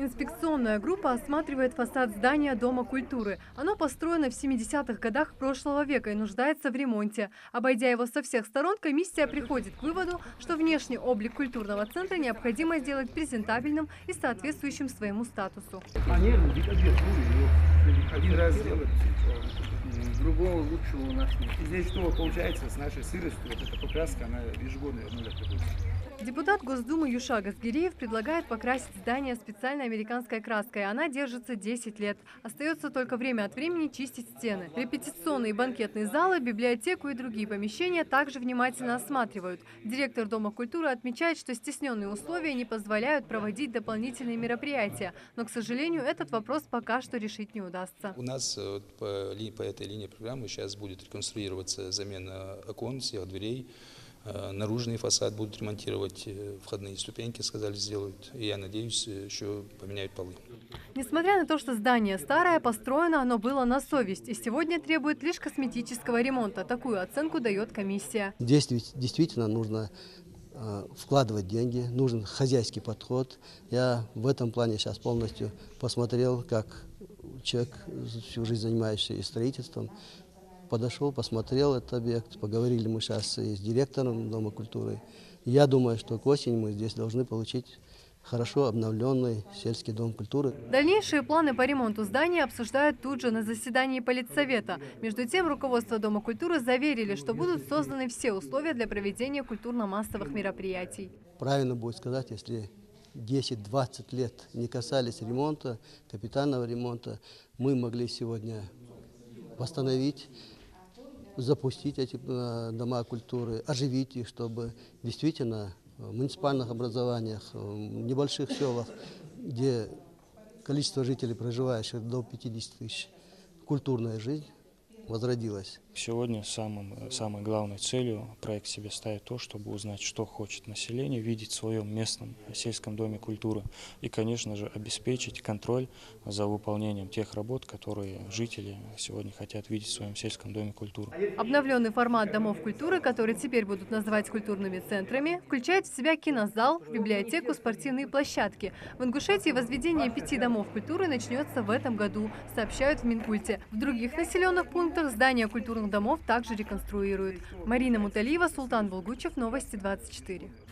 Инспекционная группа осматривает фасад здания Дома культуры. Оно построено в 70-х годах прошлого века и нуждается в ремонте. Обойдя его со всех сторон, комиссия приходит к выводу, что внешний облик культурного центра необходимо сделать презентабельным и соответствующим своему статусу. Один раз сделать, другого лучшего у нас нет. И здесь что получается с нашей сыростью, вот эта покраска, она ежегодно нуля требуется. Депутат Госдумы Юша Газгиреев предлагает покрасить здание специальной американской краской. Она держится 10 лет. Остается только время от времени чистить стены. Репетиционные и банкетные залы, библиотеку и другие помещения также внимательно осматривают. Директор Дома культуры отмечает, что стесненные условия не позволяют проводить дополнительные мероприятия. Но, к сожалению, этот вопрос пока что решить не удастся. У нас по этой линии программы сейчас будет реконструироваться замена окон, всех дверей. Наружный фасад будут ремонтировать, входные ступеньки, сказали, сделают. И я надеюсь, еще поменяют полы. Несмотря на то, что здание старое, построено оно было на совесть и сегодня требует лишь косметического ремонта. Такую оценку дает комиссия. Здесь действительно нужно вкладывать деньги, нужен хозяйский подход. Я в этом плане сейчас полностью посмотрел, как человек, всю жизнь занимающийся и строительством, подошел, посмотрел этот объект, поговорили мы сейчас и с директором Дома культуры. Я думаю, что к осени мы здесь должны получить хорошо обновленный сельский дом культуры. Дальнейшие планы по ремонту здания обсуждают тут же на заседании политсовета. Между тем, руководство Дома культуры заверили, что будут созданы все условия для проведения культурно-массовых мероприятий. Правильно будет сказать, если 10-20 лет не касались ремонта, капитального ремонта, мы могли сегодня восстановить, запустить эти дома культуры, оживить их, чтобы действительно в муниципальных образованиях, в небольших селах, где количество жителей, проживающих до 50 тысяч, культурная жизнь возродилась. Сегодня самой главной целью проект себе ставит то, чтобы узнать, что хочет население, видеть в своем местном сельском доме культуры и, конечно же, обеспечить контроль за выполнением тех работ, которые жители сегодня хотят видеть в своем сельском доме культуры. Обновленный формат домов культуры, которые теперь будут называть культурными центрами, включает в себя кинозал, библиотеку, спортивные площадки. В Ингушетии возведение 5 домов культуры начнется в этом году, сообщают в Минкульте. В других населенных пунктах здания культурных домов также реконструируют. Марина Муталиева, Султан Булгучев, Новости 24.